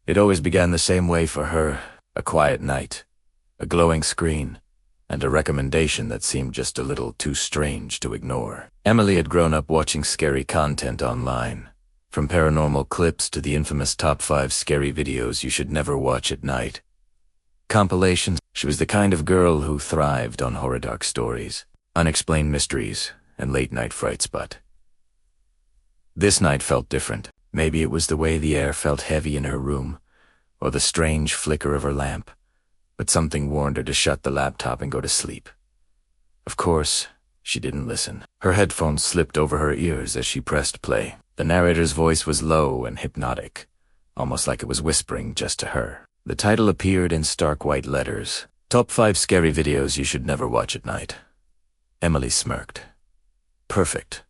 It always began the same way for her, a quiet night, a glowing screen, and a recommendation that seemed just a little too strange to ignore. Emily had grown up watching scary content online, from paranormal clips to the infamous top 5 scary videos you should never watch at night. Compilations. She was the kind of girl who thrived on horror dark stories, unexplained mysteries, and late-night frights, but this night felt different. Maybe it was the way the air felt heavy in her room, or the strange flicker of her lamp, but something warned her to shut the laptop and go to sleep. Of course, she didn't listen. Her headphones slipped over her ears as she pressed play. The narrator's voice was low and hypnotic, almost like it was whispering just to her. The title appeared in stark white letters. Top 5 scary videos you should never watch at night. Emily smirked. Perfect.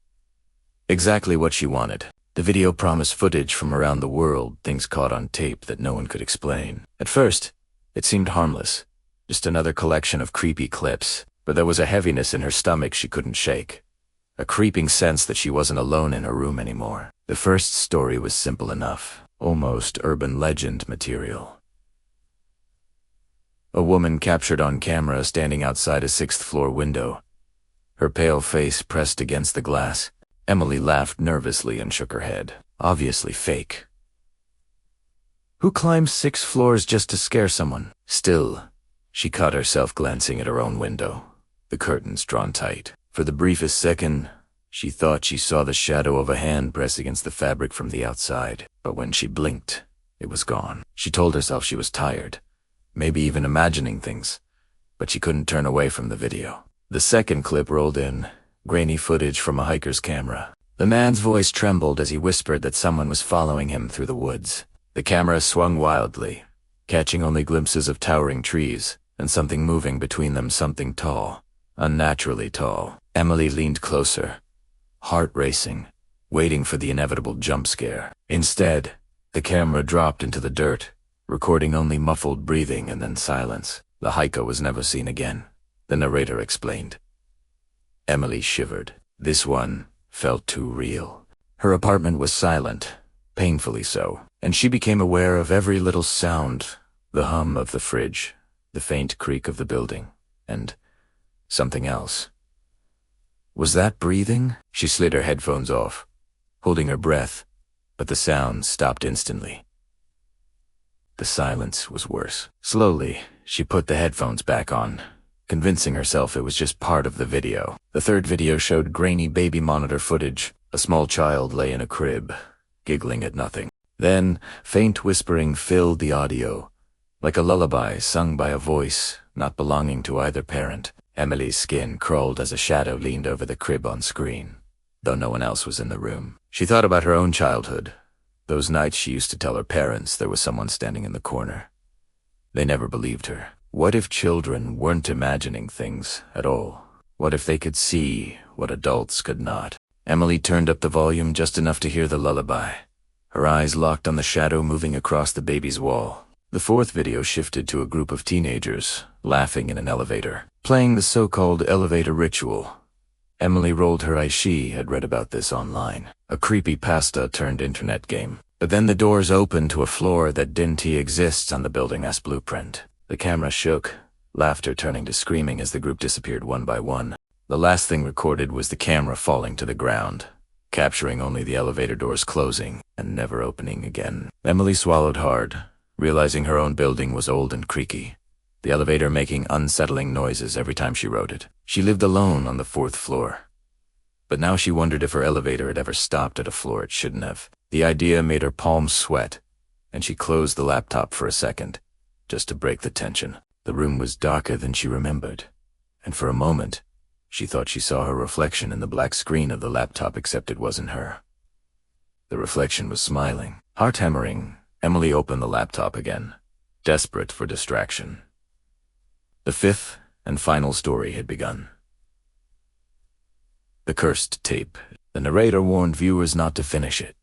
Exactly what she wanted. The video promised footage from around the world, things caught on tape that no one could explain. At first, it seemed harmless, just another collection of creepy clips, but there was a heaviness in her stomach she couldn't shake, a creeping sense that she wasn't alone in her room anymore. The first story was simple enough, almost urban legend material. A woman captured on camera standing outside a 6th-floor window, her pale face pressed against the glass. Emily laughed nervously and shook her head. Obviously fake. Who climbs 6 floors just to scare someone? Still, she caught herself glancing at her own window, the curtains drawn tight. For the briefest second, she thought she saw the shadow of a hand press against the fabric from the outside, but when she blinked, it was gone. She told herself she was tired, maybe even imagining things, but she couldn't turn away from the video. The second clip rolled in, grainy footage from a hiker's camera. The man's voice trembled as he whispered that someone was following him through the woods. The camera swung wildly, catching only glimpses of towering trees, and something moving between them, something tall, unnaturally tall. Emily leaned closer, heart racing, waiting for the inevitable jump scare. Instead, the camera dropped into the dirt, recording only muffled breathing and then silence. The hiker was never seen again, the narrator explained. Emily shivered. This one felt too real. Her apartment was silent, painfully so, and she became aware of every little sound, the hum of the fridge, the faint creak of the building, and something else. Was that breathing? She slid her headphones off, holding her breath, but the sound stopped instantly. The silence was worse. Slowly, she put the headphones back on, convincing herself it was just part of the video. The third video showed grainy baby monitor footage. A small child lay in a crib, giggling at nothing. Then, faint whispering filled the audio, like a lullaby sung by a voice not belonging to either parent. Emily's skin crawled as a shadow leaned over the crib on screen, though no one else was in the room. She thought about her own childhood, those nights she used to tell her parents there was someone standing in the corner. They never believed her. What if children weren't imagining things at all? What if they could see what adults could not? Emily turned up the volume just enough to hear the lullaby, her eyes locked on the shadow moving across the baby's wall. The fourth video shifted to a group of teenagers, laughing in an elevator, playing the so-called elevator ritual. Emily rolled her eyes. She had read about this online. A creepypasta turned internet game. But then the doors opened to a floor that didn't exist on the building's blueprint. The camera shook, laughter turning to screaming as the group disappeared one by one. The last thing recorded was the camera falling to the ground, capturing only the elevator doors closing and never opening again. Emily swallowed hard, realizing her own building was old and creaky, the elevator making unsettling noises every time she rode it. She lived alone on the 4th floor. But now she wondered if her elevator had ever stopped at a floor it shouldn't have. The idea made her palms sweat, and she closed the laptop for a second, just to break the tension. The room was darker than she remembered, and for a moment, she thought she saw her reflection in the black screen of the laptop, except it wasn't her. The reflection was smiling. Heart-hammering, Emily opened the laptop again, desperate for distraction. The 5th and final story had begun. The cursed tape. The narrator warned viewers not to finish it.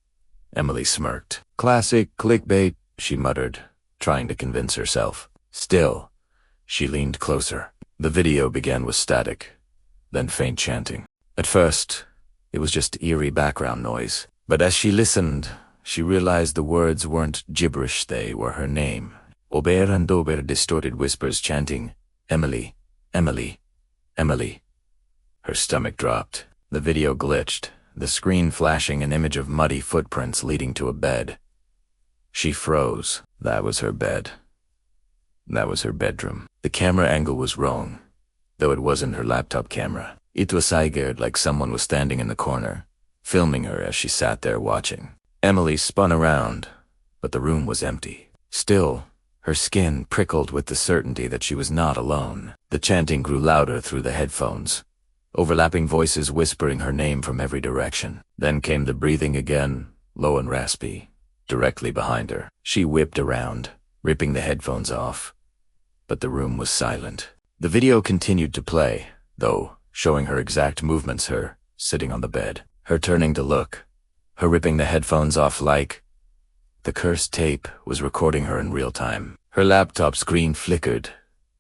Emily smirked. Classic clickbait, she muttered, trying to convince herself. Still, she leaned closer. The video began with static, then faint chanting. At first, it was just eerie background noise, but as she listened, she realized the words weren't gibberish, they were her name. Over and over distorted whispers chanting, "Emily, Emily, Emily." Her stomach dropped. The video glitched, the screen flashing an image of muddy footprints leading to a bed. She froze. That was her bed. That was her bedroom. The camera angle was wrong, though it wasn't her laptop camera. It was staggered like someone was standing in the corner, filming her as she sat there watching. Emily spun around, but the room was empty. Still, her skin prickled with the certainty that she was not alone. The chanting grew louder through the headphones, overlapping voices whispering her name from every direction. Then came the breathing again, low and raspy, directly behind her. She whipped around, ripping the headphones off, but the room was silent. The video continued to play, though, showing her exact movements, her sitting on the bed, her turning to look, her ripping the headphones off like the cursed tape was recording her in real time. Her laptop screen flickered,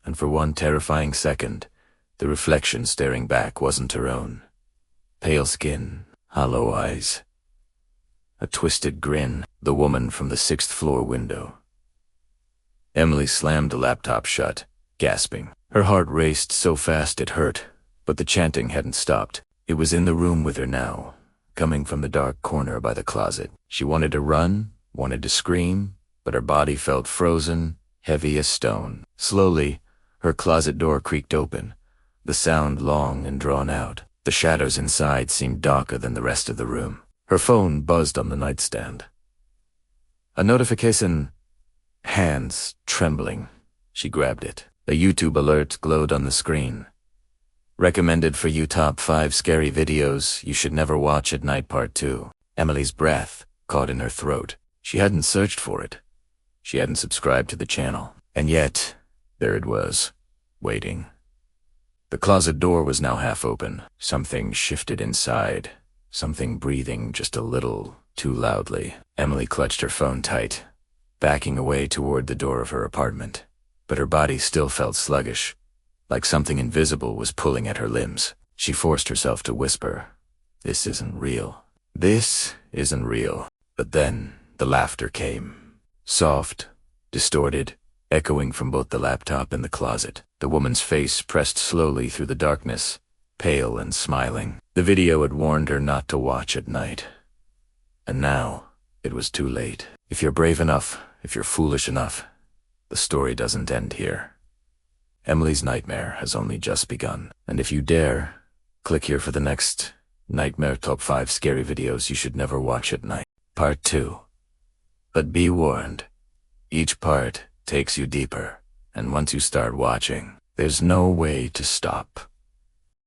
and for one terrifying second, the reflection staring back wasn't her own. Pale skin, hollow eyes, a twisted grin, the woman from the 6th floor window. Emily slammed the laptop shut, gasping. Her heart raced so fast it hurt, but the chanting hadn't stopped. It was in the room with her now, coming from the dark corner by the closet. She wanted to run, wanted to scream, but her body felt frozen, heavy as stone. Slowly, her closet door creaked open, the sound long and drawn out. The shadows inside seemed darker than the rest of the room. Her phone buzzed on the nightstand. A notification. Hands trembling. She grabbed it. A YouTube alert glowed on the screen. Recommended for you top 5 scary videos you should never watch at night, part 2. Emily's breath caught in her throat. She hadn't searched for it. She hadn't subscribed to the channel. And yet, there it was, waiting. The closet door was now half open. Something shifted inside. Something breathing just a little too loudly. Emily clutched her phone tight, backing away toward the door of her apartment. But her body still felt sluggish, like something invisible was pulling at her limbs. She forced herself to whisper, "This isn't real. This isn't real." But then the laughter came. Soft, distorted, echoing from both the laptop and the closet. The woman's face pressed slowly through the darkness, pale and smiling. The video had warned her not to watch at night. And now, it was too late. If you're brave enough, if you're foolish enough, the story doesn't end here. Emily's nightmare has only just begun. And if you dare, click here for the next Nightmare Top 5 Scary Videos You Should Never Watch at Night, Part 2. But be warned, each part takes you deeper, and once you start watching, there's no way to stop.